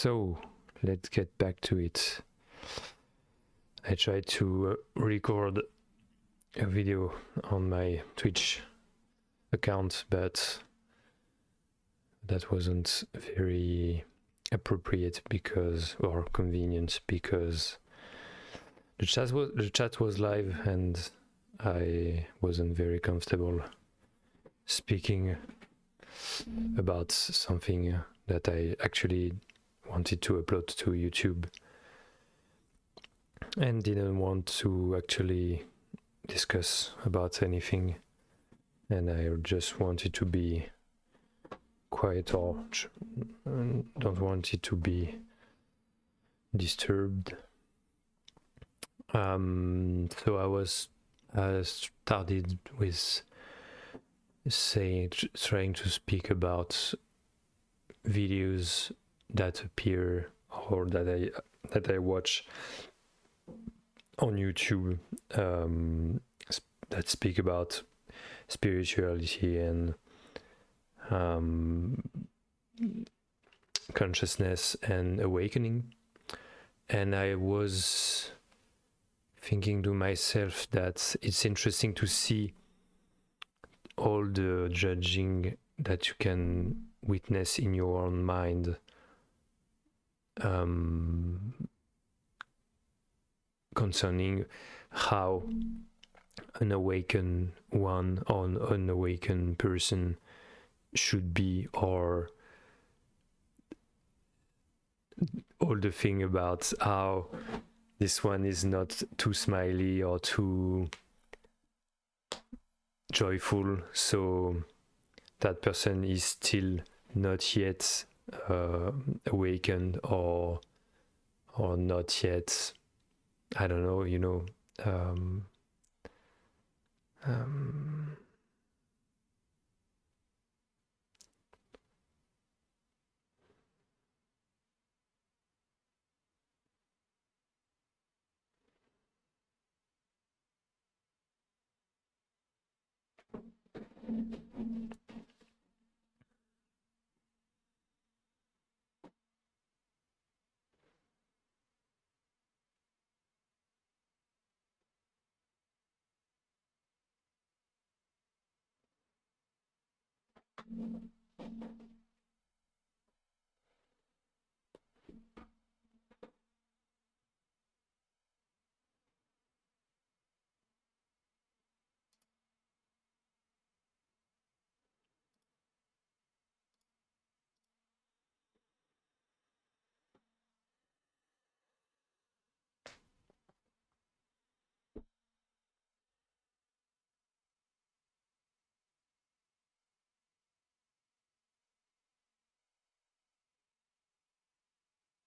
So let's get back to it. I tried to record a video on my Twitch account, but that wasn't very appropriate or convenient because the chat was live and I wasn't very comfortable speaking about something that I actually wanted to upload to YouTube and didn't want to actually discuss about anything, and I just wanted to be quiet or don't want it to be disturbed. So I started with trying to speak about videos that appear or that I watch on YouTube that speak about spirituality and consciousness and awakening. And I was thinking to myself that it's interesting to see all the judging that you can witness in your own mind concerning how an awakened one or an unawakened person should be, or all the thing about how this one is not too smiley or too joyful, so that person is still not yet awakened or not yet, I don't know,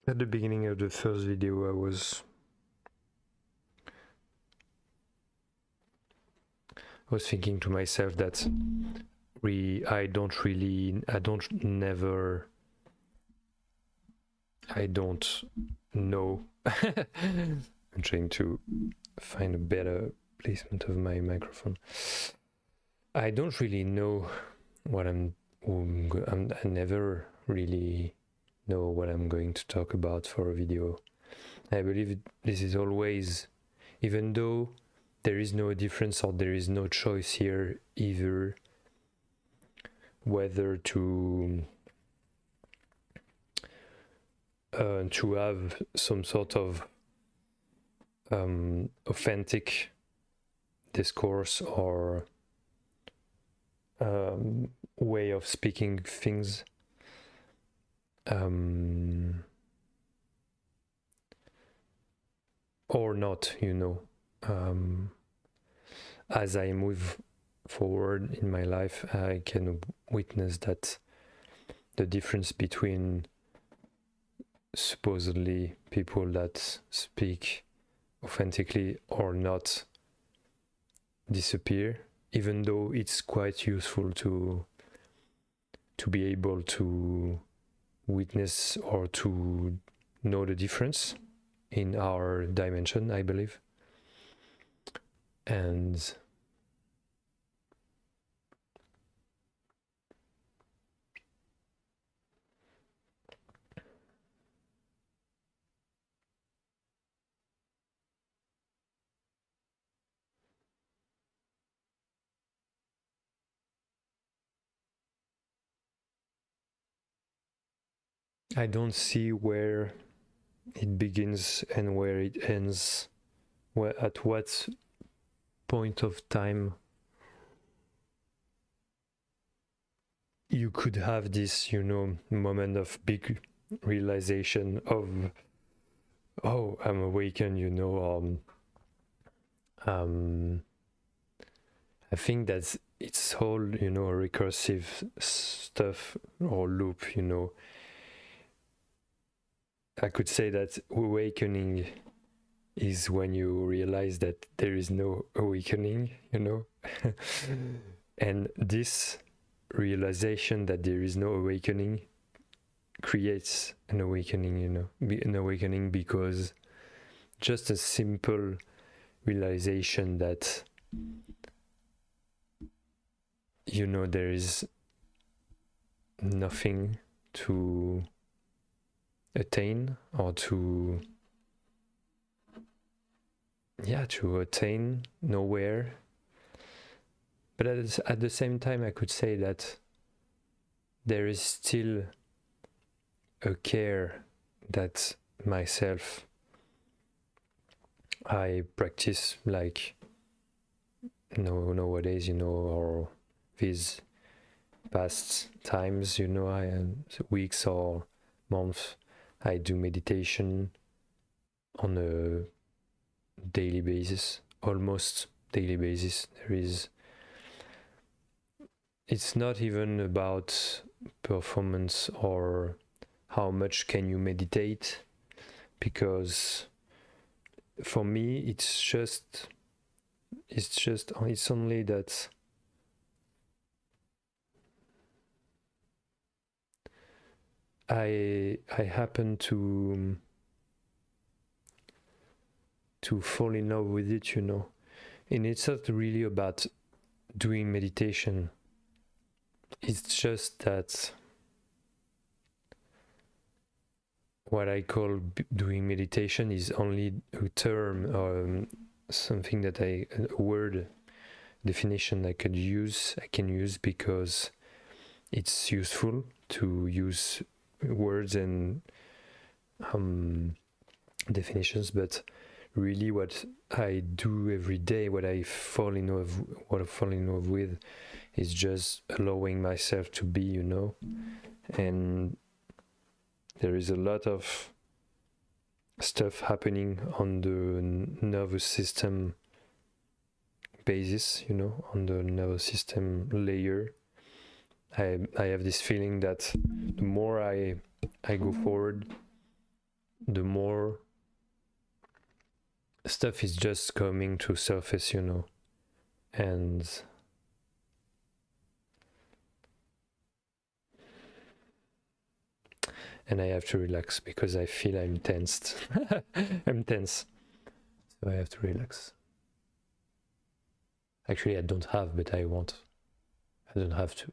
at the beginning of the first video I was thinking to myself that I don't know. I'm trying to find a better placement of my microphone. I don't really know what I never really know what I'm going to talk about for a video. I believe this is always, even though there is no difference or there is no choice here either, whether to have some sort of authentic discourse or way of speaking things, or not, as I move forward in my life, I can witness that the difference between supposedly people that speak authentically or not disappear, even though it's quite useful to be able to witness or to know the difference in our dimension, I believe. And I don't see where it begins and where it ends, where, at what point of time you could have this, you know, moment of big realization of, oh, I'm awakened, you know. I think that's it's whole, you know, recursive stuff or loop, you know. I could say that awakening is when you realize that there is no awakening, you know. And this realization that there is no awakening creates an awakening, you know, an awakening, because just a simple realization that, you know, there is nothing to attain or to attain, nowhere. But at the same time, I could say that there is still a care that myself I practice, like, you know, nowadays, you know, or these past times, you know, weeks or months, I do meditation on a daily basis, almost daily basis. It's not even about performance or how much can you meditate, because for me it's only that I happen to fall in love with it, you know. And it's not really about doing meditation. It's just that what I call doing meditation is only a term or something that a word definition I can use because it's useful to use words and definitions, but really what I do every day, what I fall in love with is just allowing myself to be, you know. And there is a lot of stuff happening on the nervous system basis, you know, on the nervous system layer. I have this feeling that the more I go forward, the more stuff is just coming to surface, you know. And I have to relax because I feel I'm tensed. I'm tense. So I have to relax. Actually, I don't have, but I want. I don't have to.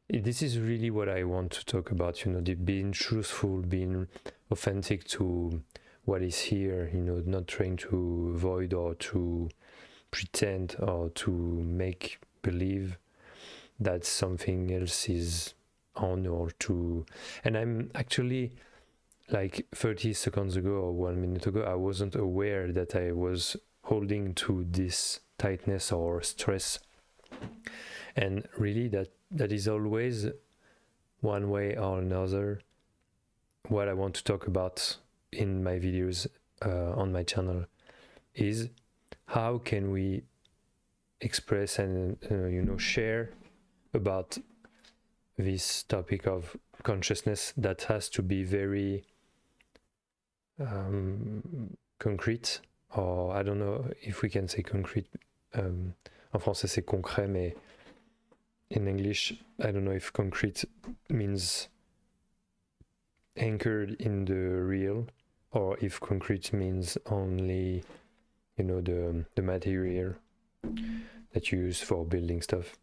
This is really what I want to talk about, you know, being truthful, being authentic to what is here, you know, not trying to avoid or to pretend or to make believe that something else is on, or to. And I'm actually, like 30 seconds ago or 1 minute ago, I wasn't aware that I was holding to this tightness or stress. And really that is always, one way or another, what I want to talk about in my videos on my channel is how can we express and you know, share about this topic of consciousness that has to be very concrete, or I don't know if we can say concrete. En français c'est concret, mais in English I don't know if concrete means anchored in the real, or if concrete means only, you know, the material that you use for building stuff.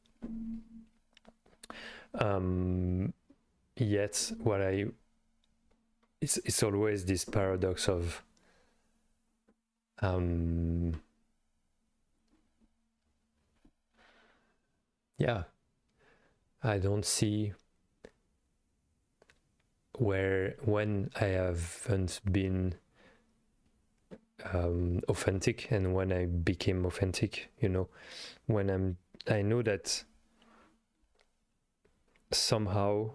Yet what it's always this paradox of yeah, I don't see when I haven't been authentic and when I became authentic, you know, when I know that somehow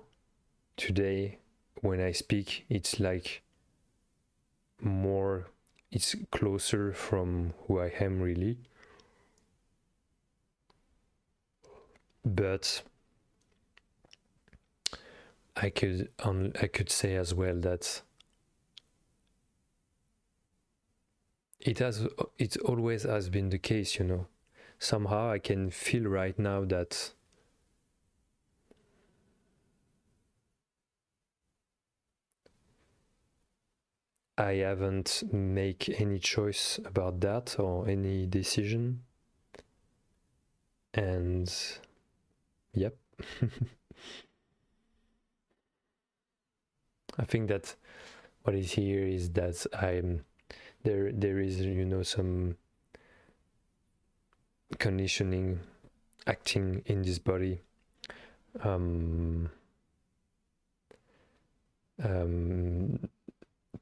today when I speak, it's like more, it's closer from who I am really. But I could say as well that it always has been the case, you know. Somehow I can feel right now that I haven't make any choice about that or any decision. And yep. I think that what is here is that there is, you know, some conditioning acting in this body,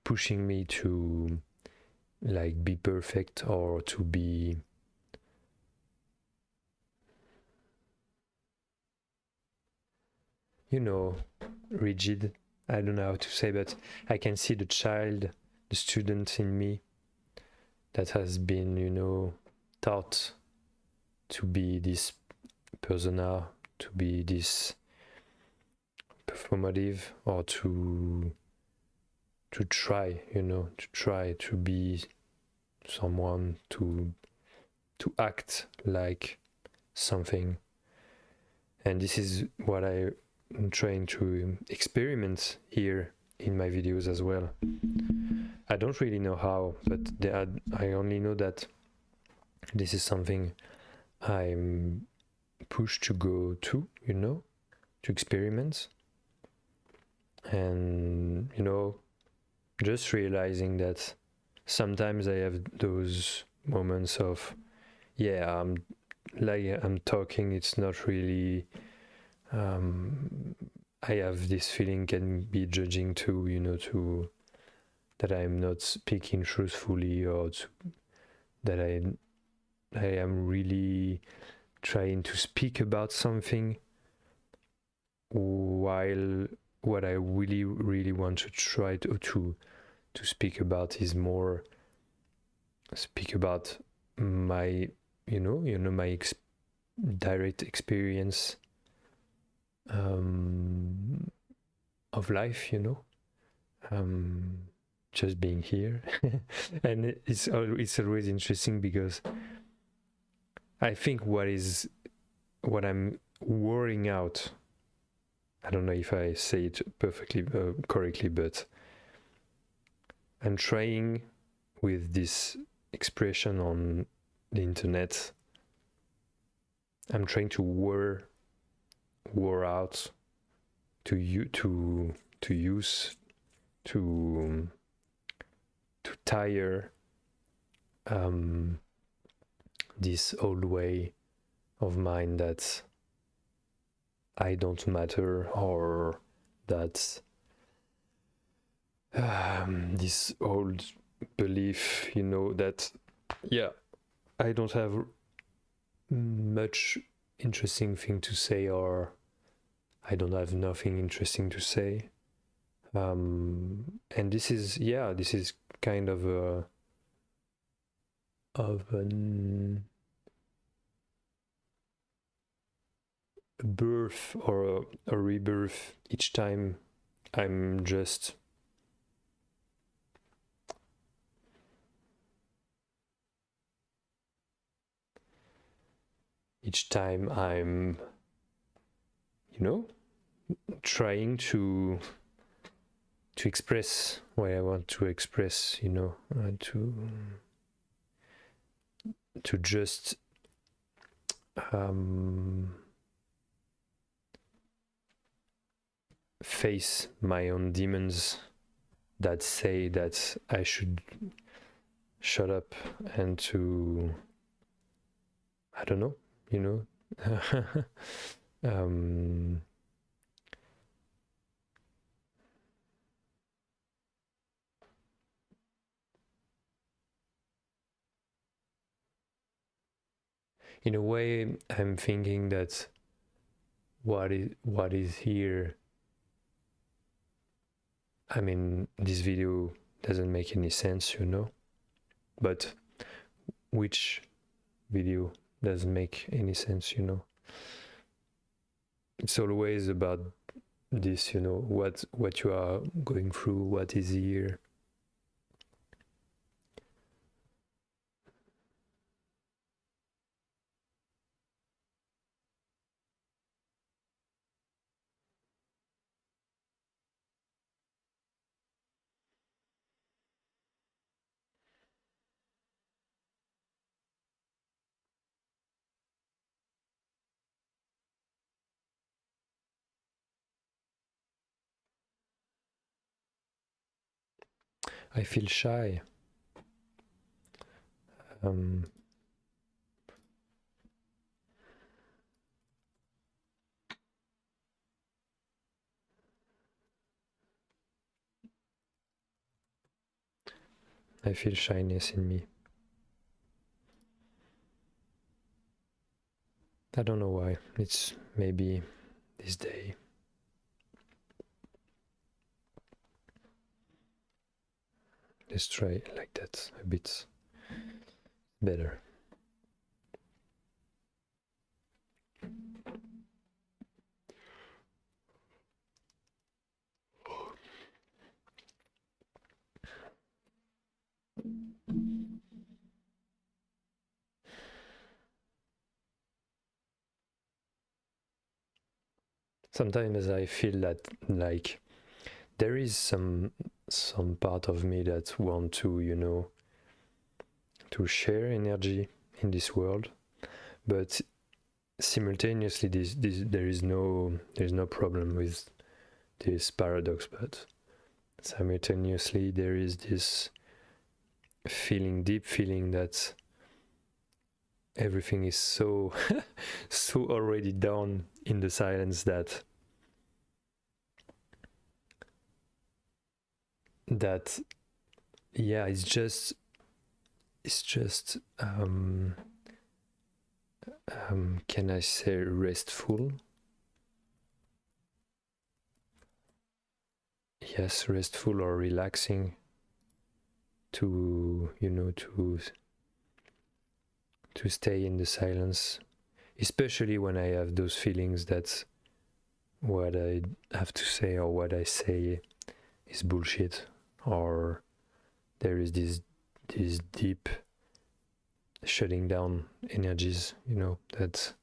pushing me to like be perfect or to be rigid. I don't know how to say, but I can see the child, the student in me that has been, taught to be this persona, to be this performative, or to try, to be someone, to act like something. And this is what I'm trying to experiment here in my videos as well. I don't really know how, but I only know that this is something I'm pushed to go to, to experiment. And, just realizing that sometimes I have those moments of, I'm talking, it's not really, I have this feeling can be judging too, that I'm not speaking truthfully, or that I am really trying to speak about something, while what I really, really want to try to speak about is more speak about my, my direct experience of life, just being here. And it's always interesting because I think what I'm worrying out, I don't know if I say it perfectly correctly, but I'm trying with this expression on the internet, I'm trying to wear out, to use, to tire this old way of mine that I don't matter, or that this old belief, that I don't have much interesting thing to say, or I don't have nothing interesting to say. And this is kind of a birth or a rebirth each time I'm just trying to express what I want to express, to just face my own demons that say that I should shut up, and to, I don't know, um, in a way, I'm thinking that what is here. I mean, this video doesn't make any sense, you know. But which video doesn't make any sense, you know? It's always about this, you know, what you are going through, what is here. I feel shy. I feel shyness in me. I don't know why. It's maybe this day. Let's try like that a bit better. Sometimes I feel that like there is some part of me that want to, you know, to share energy in this world, but simultaneously there's no problem with this paradox, but simultaneously there is this deep feeling that everything is so so already done in the silence that yeah, it's just can I say restful? Yes, restful or relaxing to, you know, to stay in the silence, especially when I have those feelings that what I have to say or what I say is bullshit, or there is this deep shutting down energies, you know, that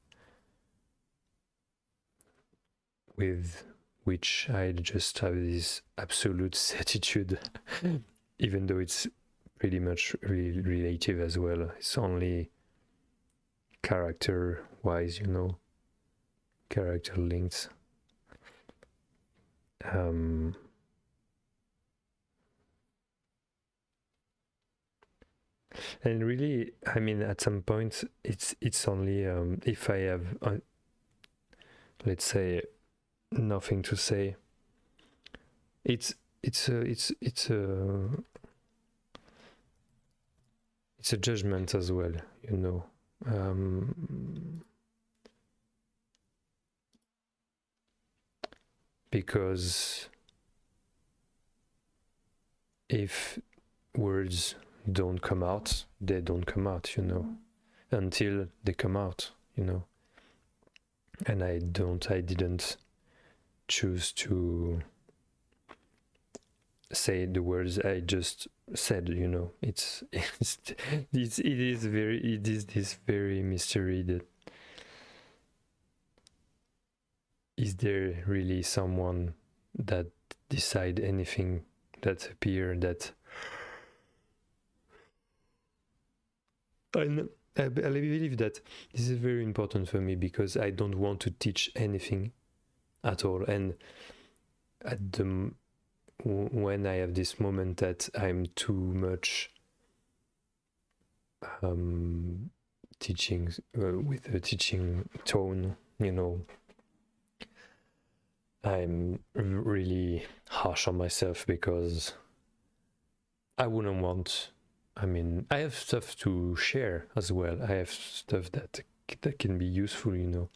with which I just have this absolute certitude, even though it's pretty much relative as well. It's only character wise, you know, character linked. And really, I mean, at some point, it's only if I have, let's say, nothing to say. It's a judgment as well, you know. Because if words don't come out, they don't come out, you know, until they come out, you know. And I didn't choose to say the words I just said, you know. It is this very mystery that is there really someone that decide anything that appear that I believe that this is very important for me because I don't want to teach anything at all. And at the when I have this moment that I'm too much teaching with a teaching tone, you know. I'm really harsh on myself because I wouldn't want. I mean, I have stuff to share as well. I have stuff that can be useful, you know.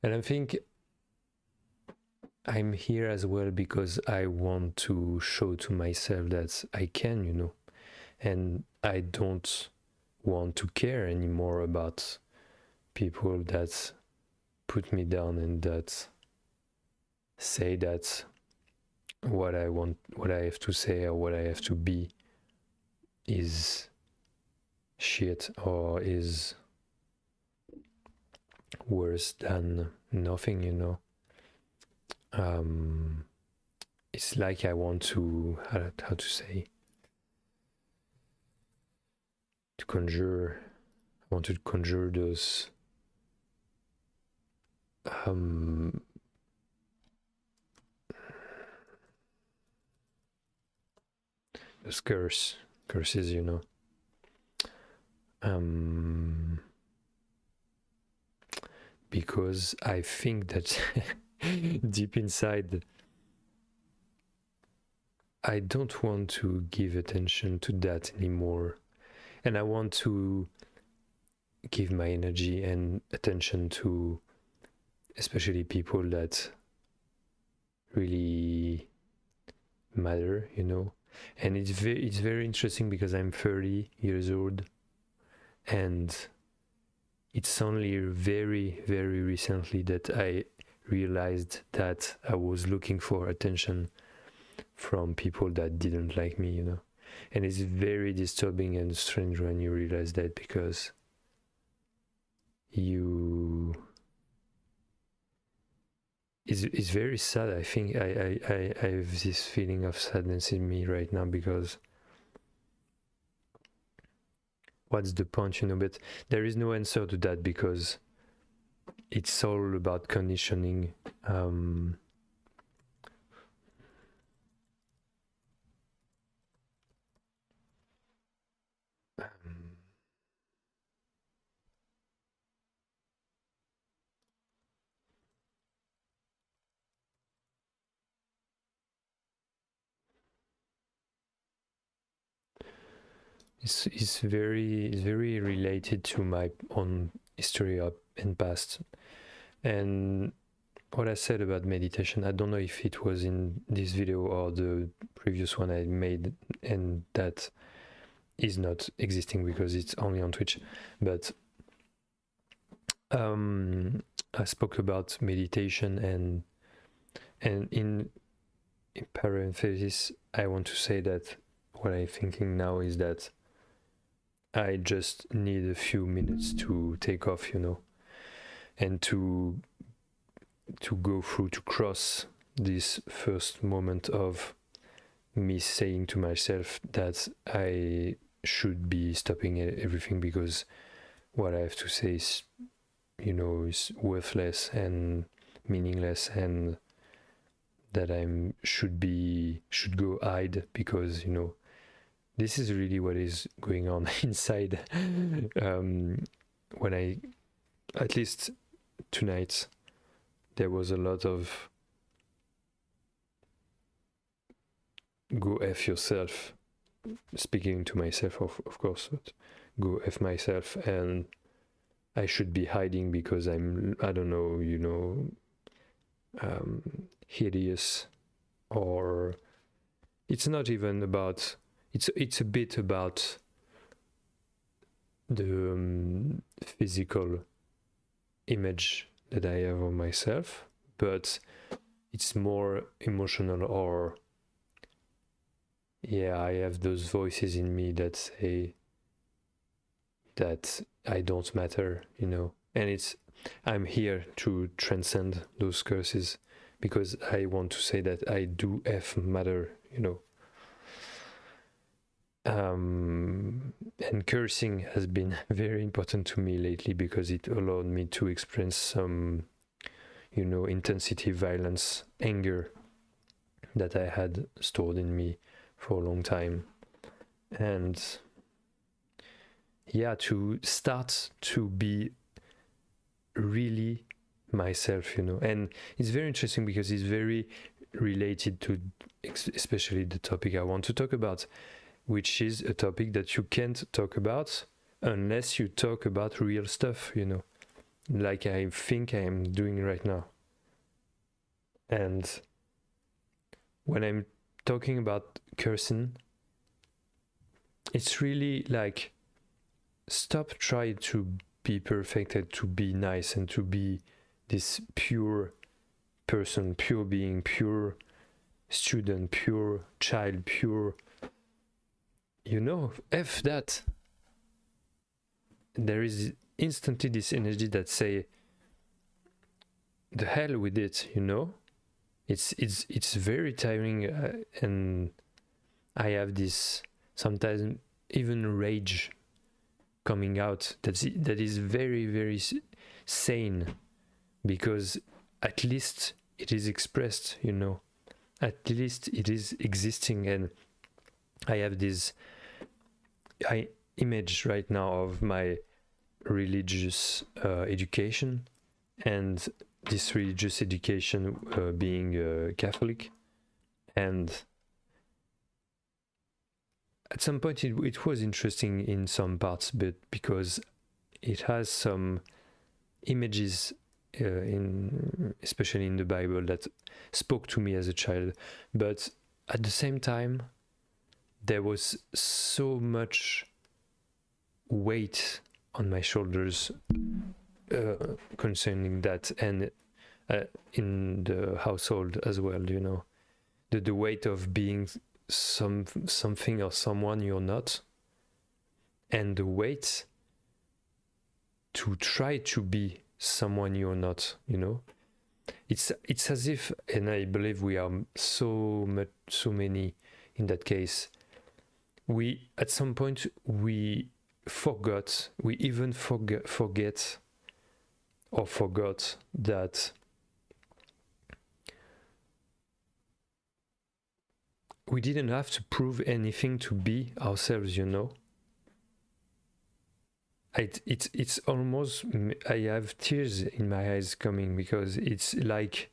And I think I'm here as well because I want to show to myself that I can, you know, and I don't want to care anymore about people that put me down and that say that what I want, what I have to say or what I have to be is shit or is worse than nothing, you know. It's like I want to, how to say, to conjure, I want to conjure those those curses, you know. Because I think that deep inside, I don't want to give attention to that anymore. And I want to give my energy and attention to especially people that really matter, you know. And it's very interesting because I'm 30 years old, and it's only very recently that I realized that I was looking for attention from people that didn't like me, you know. And it's very disturbing and strange when you realize that, because it's very sad. I think I have this feeling of sadness in me right now, because what's the point, you know? But there is no answer to that, because it's all about conditioning. It's very related to my own history and past. And what I said about meditation, I don't know if it was in this video or the previous one I made, and that is not existing because it's only on Twitch. But I spoke about meditation, and in parenthesis, I want to say that what I'm thinking now is that I just need a few minutes to take off, you know, and to go through, to cross this first moment of me saying to myself that I should be stopping everything, because what I have to say is, you know, is worthless and meaningless, and that should go hide, because, you know, this is really what is going on inside. When I, at least tonight, there was a lot of go F yourself, speaking to myself, of course, but go F myself, and I should be hiding because I don't know, you know, hideous, or it's not even about, it's a bit about the physical image that I have of myself, but it's more emotional, or yeah, I have those voices in me that say that I don't matter, you know. And I'm here to transcend those curses, because I want to say that I do matter, you know. And cursing has been very important to me lately, because it allowed me to experience some, you know, intensity, violence, anger that I had stored in me for a long time. And to start to be really myself, you know. And it's very interesting because it's very related to especially the topic I want to talk about, which is a topic that you can't talk about unless you talk about real stuff, you know, like I think I'm doing right now. And when I'm talking about cursing, it's really like, stop trying to be perfect and to be nice and to be this pure person, pure being, pure student, pure child, pure, you know, F that. There is instantly this energy that say, the hell with it, you know. It's very tiring, and I have this sometimes even rage coming out that is very, very sane, because at least it is expressed, you know, at least it is existing. And I have this image right now of my religious education, and this religious education being Catholic. And at some point it was interesting in some parts, but because it has some images especially in the Bible, that spoke to me as a child. But at the same time, there was so much weight on my shoulders concerning that, and in the household as well, you know, the weight of being something or someone you're not, and the weight to try to be someone you're not, you know. It's as if, and I believe we are so many in that case, we at some point we even forget or forgot that we didn't have to prove anything to be ourselves, you know. It's almost, I have tears in my eyes coming, because it's like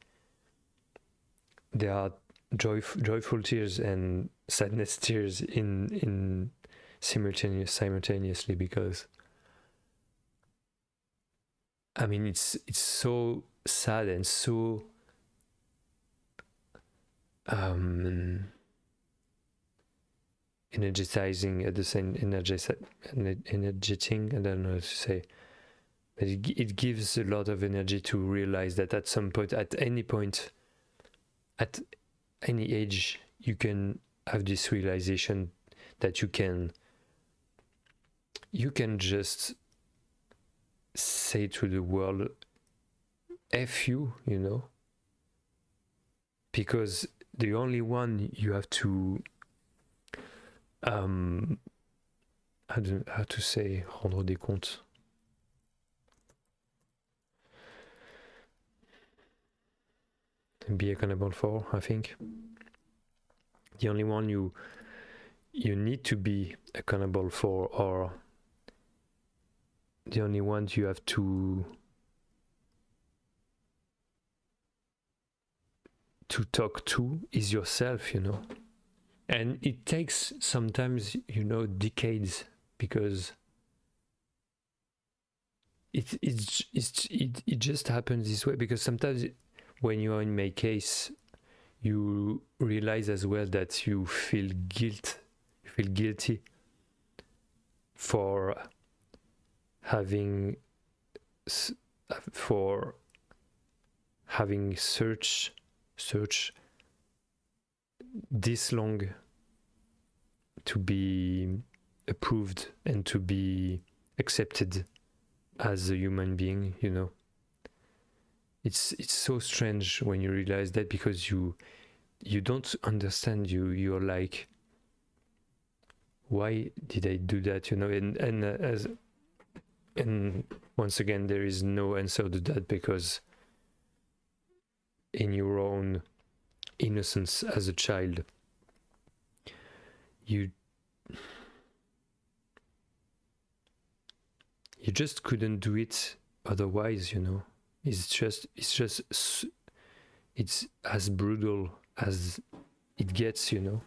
there are joyful tears and sadness tears in simultaneously, because I mean it's so sad and so energizing at the same energetic, I don't know how to say, but it gives a lot of energy to realize that at some point, at any age, you can have this realization that you can just say to the world, F you, you know, because the only one you have to how to say, rendre des comptes, be accountable for, I think. The only one you need to be accountable for, or the only one you have to talk to is yourself, you know. And it takes sometimes, you know, decades, because it just happens this way. Because sometimes when you are in my case, you realize as well that you feel guilty for having searched this long to be approved and to be accepted as a human being, you know. It's so strange when you realize that, because you don't understand. You're like, why did I do that, you know? And once again, there is no answer to that, because in your own innocence as a child, you you just couldn't do it otherwise, you know. It's as brutal as it gets, you know.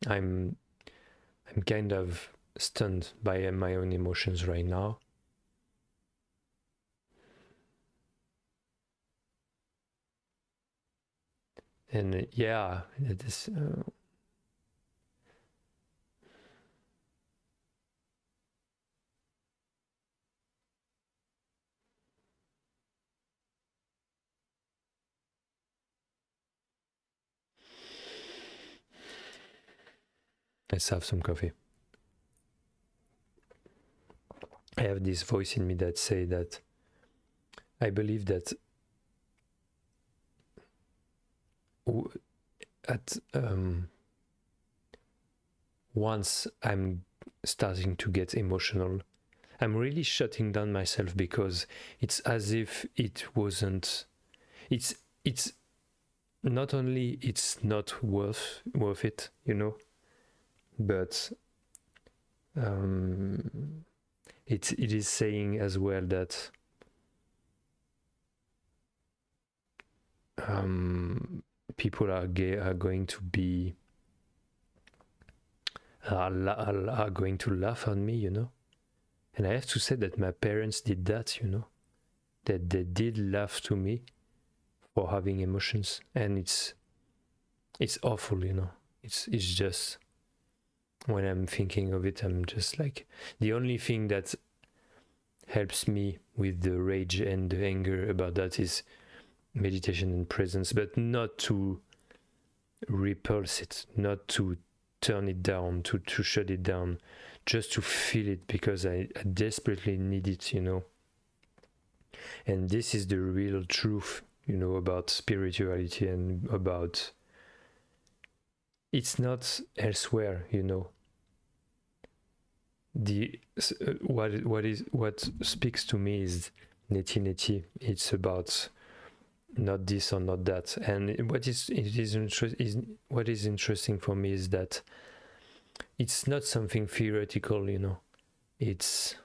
I'm kind of stunned by my own emotions right now. And yeah, it is. Let's have some coffee. I have this voice in me that say that I believe that once I'm starting to get emotional, I'm really shutting down myself, because it's as if it wasn't. It's not only it's not worth it, you know, but it is saying as well that people are going to be are going to laugh at me, you know. And I have to say that my parents did that, you know, that they did laugh to me for having emotions, and it's awful, you know. It's just, when I'm thinking of it, I'm just like, the only thing that helps me with the rage and the anger about that is meditation and presence, but not to repulse it, not to turn it down, to shut it down, just to feel it, because I desperately need it, you know. And this is the real truth, you know, about spirituality, and about, it's not elsewhere, you know. The what speaks to me is neti neti. It's about not this or not that. And what is interesting for me is that it's not something theoretical, you know. It's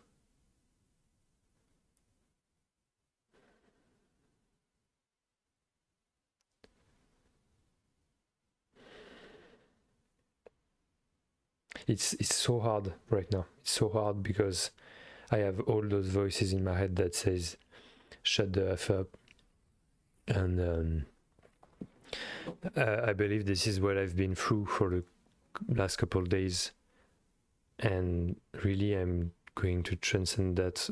so hard right now. It's so hard because I have all those voices in my head that says, shut the F up. And I believe this is what I've been through for the last couple of days. And really, I'm going to transcend that,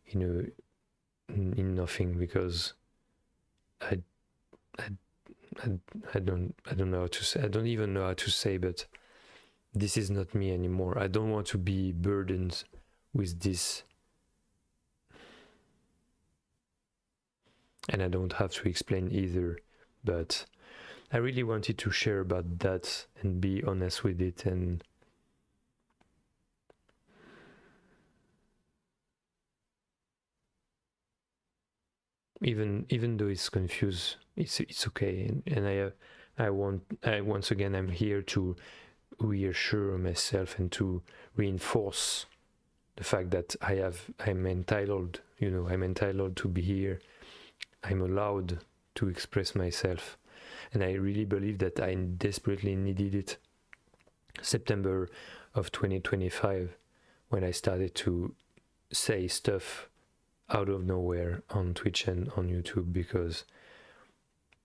you know, in nothing, because I don't know how to say. I don't even know how to say, but this is not me anymore. I don't want to be burdened with this, and I don't have to explain either. But I really wanted to share about that and be honest with it. And even though it's confused, it's okay. And I once again, I'm here to reassure myself and to reinforce the fact that I'm entitled, you know, I'm entitled to be here. I'm allowed to express myself. And I really believe that I desperately needed it. September of 2025, when I started to say stuff out of nowhere on Twitch and on YouTube, because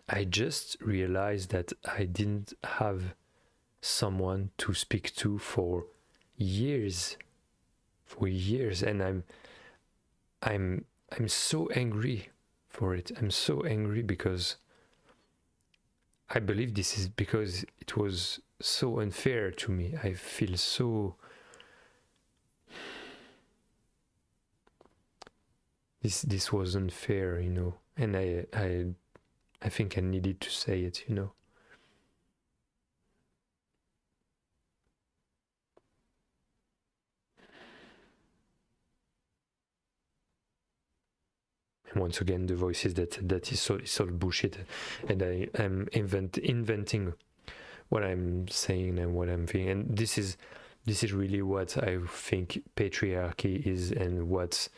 I just realized that I didn't have someone to speak to for years, and I'm so angry for it. I'm so angry because I believe this is because it was so unfair to me. I feel so this was unfair, you know, and I think I needed to say it, you know. And once again, the voice is that is so bullshit, and I am inventing what I'm saying and what I'm feeling. And this is really what I think patriarchy is, and what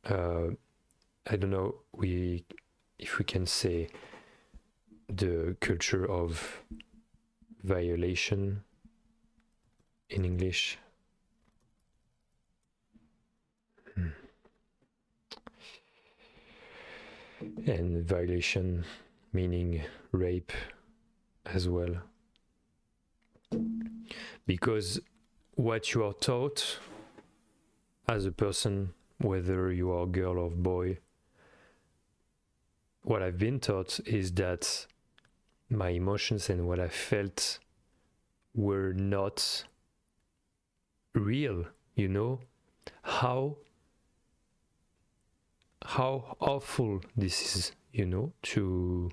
I don't know, if we can say the culture of violation in English. And violation meaning rape as well. Because what you are taught as a person, whether you are a girl or boy, what I've been taught is that my emotions and what I felt were not real, you know? How awful this is, you know, to...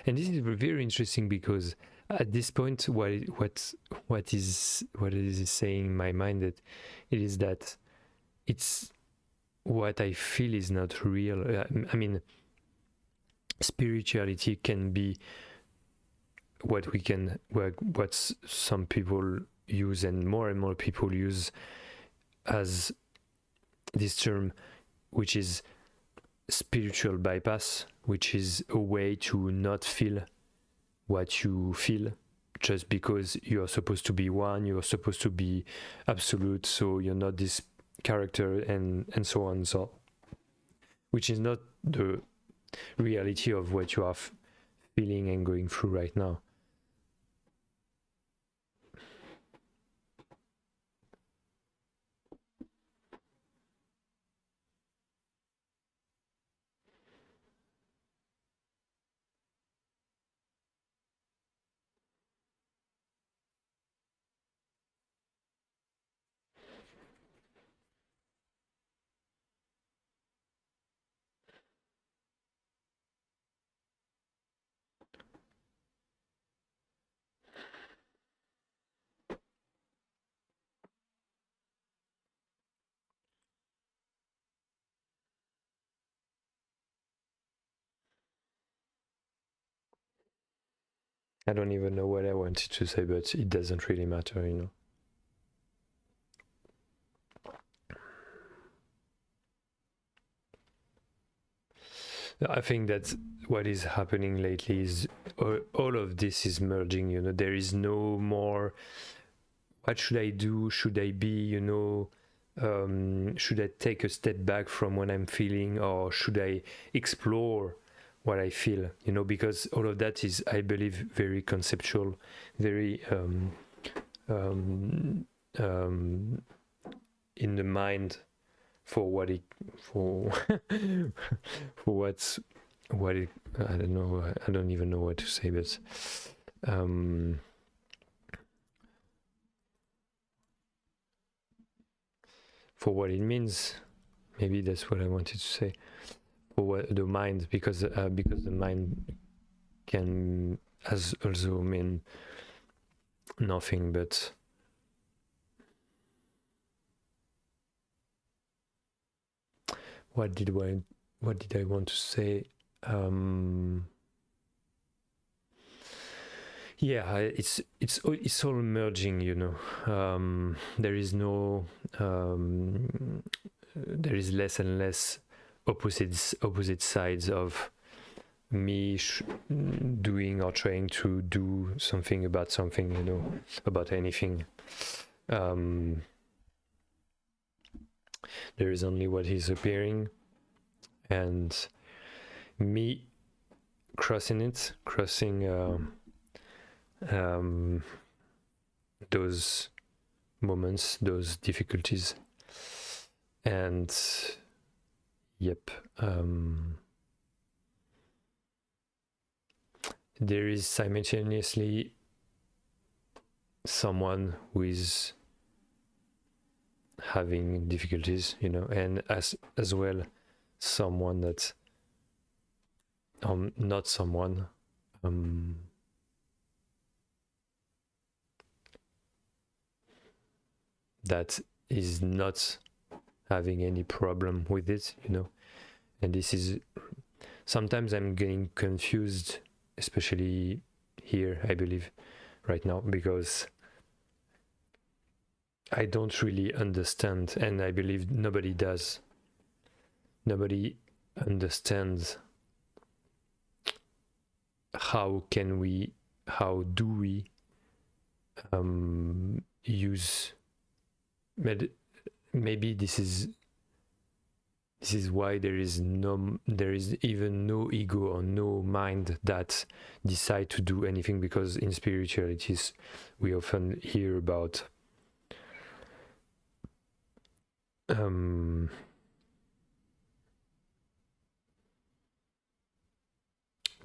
And this is very interesting, because at this point, what is saying in my mind, that it is that it's what I feel is not real. I mean, spirituality can be what some people use, and more people use as this term, which is spiritual bypass, which is a way to not feel what you feel, just because you're supposed to be one, you're supposed to be absolute, so you're not this character, and so on, so, which is not the reality of what you are feeling and going through right now. I don't even know what I wanted to say, but it doesn't really matter, you know. I think that what is happening lately is all of this is merging, you know. There is no more, what should I do? Should I be, you know, should I take a step back from what I'm feeling, or should I explore what I feel, you know, because all of that is, I believe, very conceptual, very in the mind, for what it for for what it, I don't know, I don't even know what to say, but for what it means, maybe that's what I wanted to say, for what the mind, because the mind can as also mean nothing but what did I want to say? Yeah, it's all merging, you know. There is no there is less and less opposite sides of me doing or trying to do something about something, you know, about anything. There is only what is appearing, and me crossing those moments, those difficulties, and yep, there is simultaneously someone who is having difficulties, you know, and as well someone that not someone that is not having any problem with it, you know. And this is sometimes I'm getting confused, especially here, I believe, right now, because I don't really understand, and I believe nobody does. Nobody understands how do we use maybe this is why there is even no ego or no mind that decide to do anything, because in spiritualities we often hear about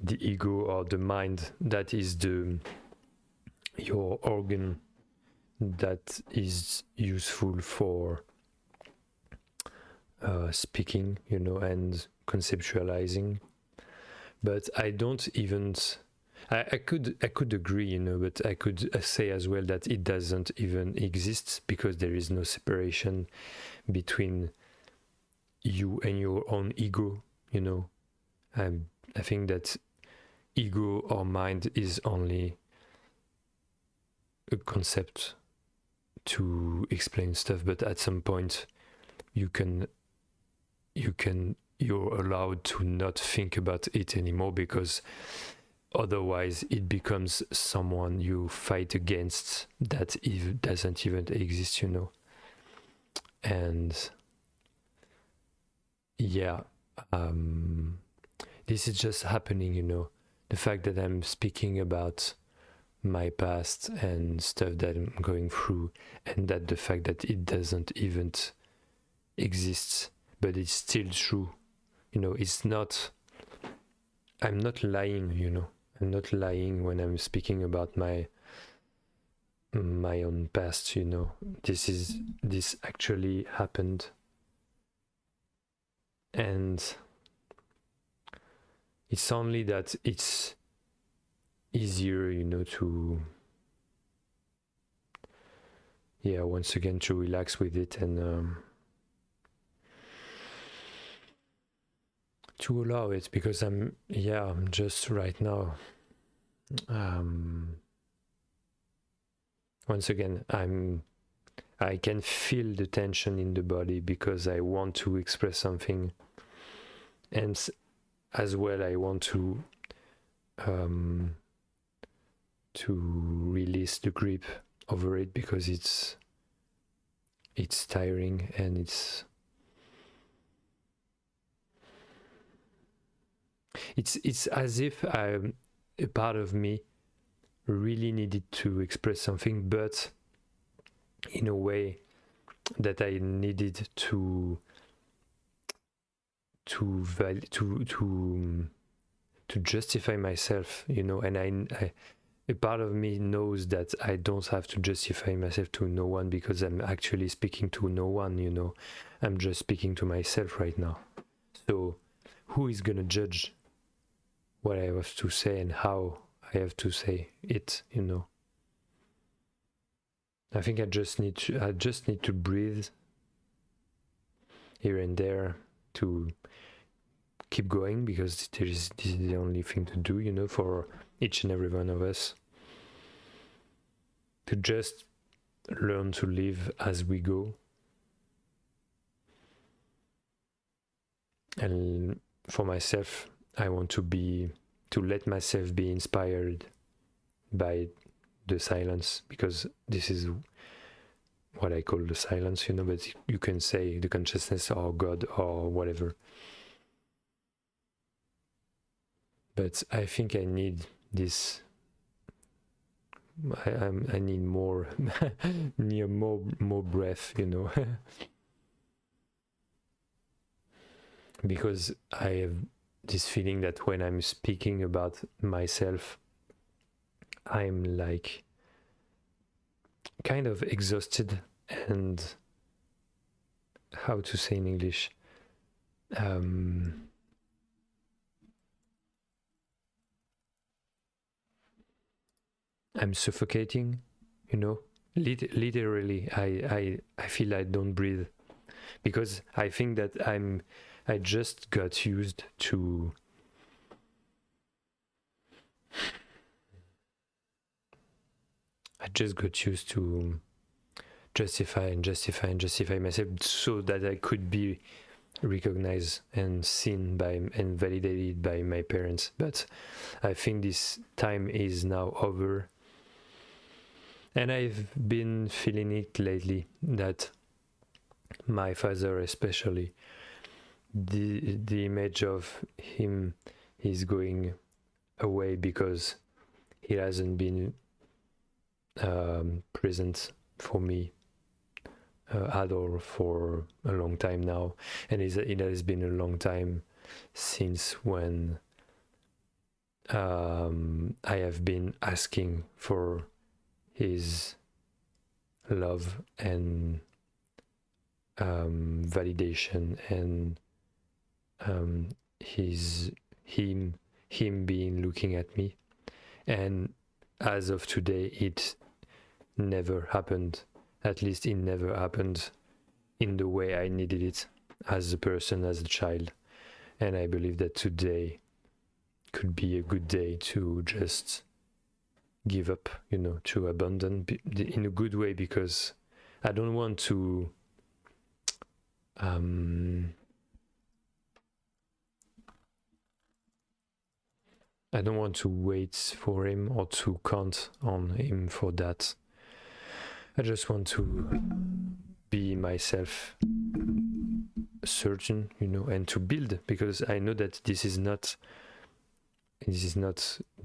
the ego or the mind that is your organ that is useful for speaking, and conceptualizing. But I don't even. I could agree, but I could say as well that it doesn't even exist, because there is no separation between you and your own ego. I think that ego or mind is only a concept to explain stuff, but at some point you're allowed to not think about it anymore, because otherwise it becomes someone you fight against that doesn't even exist, and yeah, this is just happening, the fact that I'm speaking about my past and stuff that I'm going through, and that the fact that it doesn't even exist, but it's still true. It's not. I'm not lying. I'm not lying when I'm speaking about my own past. This actually happened, and it's only that it's easier, to once again to relax with it and to allow it, because I'm just right now once again I can feel the tension in the body, because I want to express something, and as well I want to release the grip over it, because it's tiring, and it's as if a part of me really needed to express something, but in a way that I needed to justify myself, and I a part of me knows that I don't have to justify myself to no one, because I'm actually speaking to no one, I'm just speaking to myself right now. So who is gonna judge what I have to say and how I have to say it, I think I just need to breathe here and there to keep going, because this is the only thing to do, for each and every one of us, to just learn to live as we go. And for myself, I want to let myself be inspired by the silence, because this is what I call the silence, but you can say the consciousness or God or whatever. But I think I need this. I need more, more breath, because I have this feeling that when I'm speaking about myself, I'm like kind of exhausted, and how to say in English, I'm suffocating, literally. I feel I don't breathe, because I think that I just got used to just got used to justify myself so that I could be recognized and seen by and validated by my parents. But I think this time is now over, and I've been feeling it lately that my father, especially, the image of him is going away because he hasn't been present for me at all for a long time now, and it has been a long time since when I have been asking for his love and validation, and him being looking at me. And as of today, it never happened. At least it never happened in the way I needed it as a person, as a child. And I believe that today could be a good day to just give up, to abandon in a good way, because I don't want to I don't want to wait for him or to count on him for that. I just want to be myself certain, and to build, because I know that this is not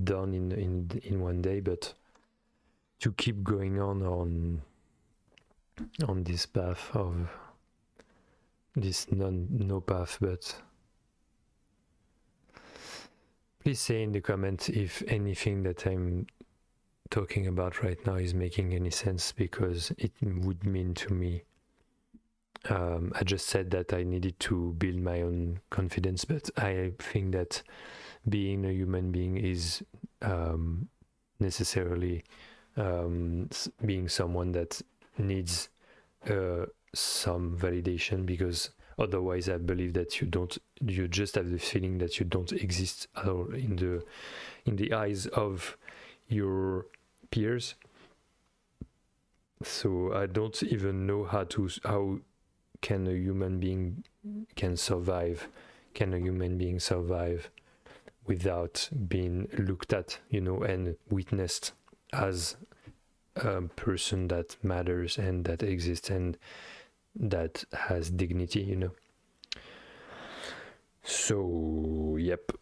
done in one day, but to keep going on this path of this no path. But please say in the comments if anything that I'm talking about right now is making any sense, because it would mean to me. I just said that I needed to build my own confidence, but I think that being a human being is necessarily being someone that needs some validation, because otherwise I believe that you just have the feeling that you don't exist at all in the eyes of your peers. So I don't even know how can a human being survive without being looked at, and witnessed as a person that matters and that exists and that has dignity, So, yep.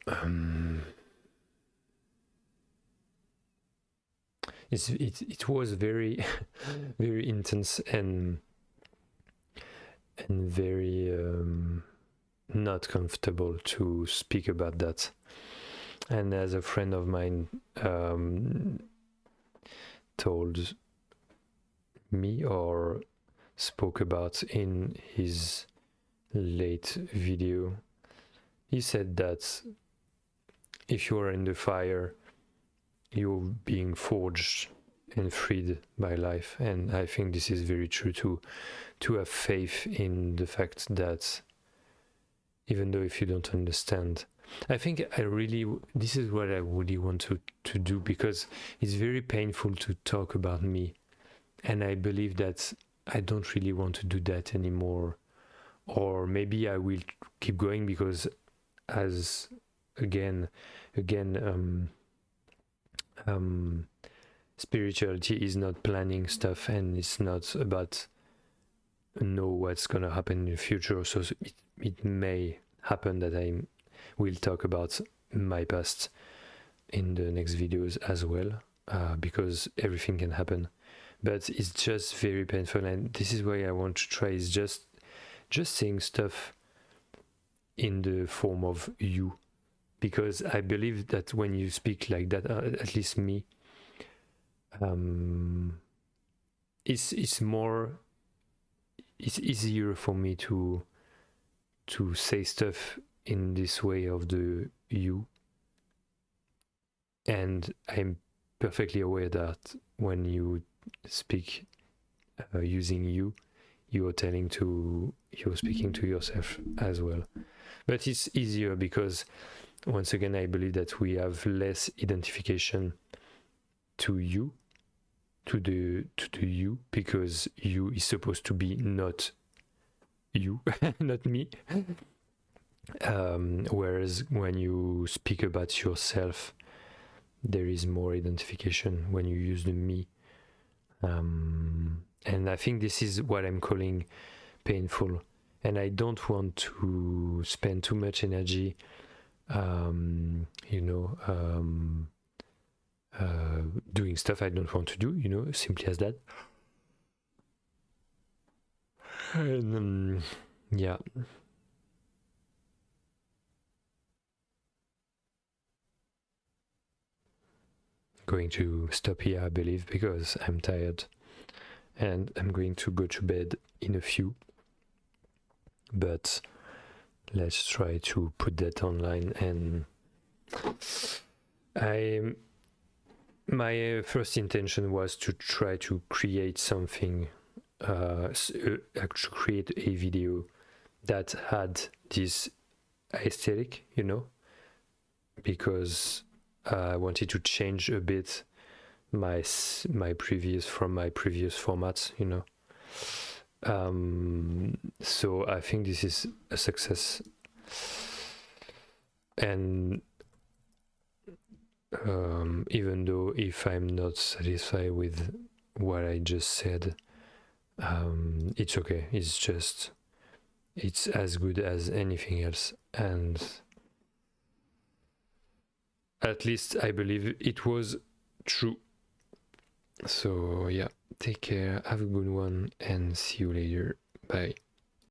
It was very, very intense and very not comfortable to speak about that. And as a friend of mine told me or spoke about in his late video, he said that if you are in the fire, you're being forged and freed by life. And I think this is very true, to have faith in the fact that even though if you don't understand, I think this is what I really want to do, because it's very painful to talk about me, and I believe that I don't really want to do that anymore. Or maybe I will keep going, because as again spirituality is not planning stuff, and it's not about know what's gonna happen in the future. So it may happen that I will talk about my past in the next videos as well, because everything can happen. But it's just very painful, and this is why I want to try is just saying stuff in the form of you, because I believe that when you speak like that, at least me, it's easier for me to say stuff in this way of the you. And I'm perfectly aware that when you speak using you're speaking to yourself as well. But it's easier because, once again, I believe that we have less identification to you to the you, because you is supposed to be not you, not me. Whereas when you speak about yourself, there is more identification when you use the me. And I think this is what I'm calling painful. And I don't want to spend too much energy, doing stuff I don't want to do, simply as that. And yeah. Going to stop here, I believe, because I'm tired and I'm going to go to bed in a few. But let's try to put that online. And my first intention was to try to create something, to create a video that had this aesthetic, because I wanted to change a bit my previous formats, so I think this is a success. And even though if I'm not satisfied with what I just said, it's okay. It's as good as anything else, and at least I believe it was true. So yeah, take care, have a good one, and see you later. Bye.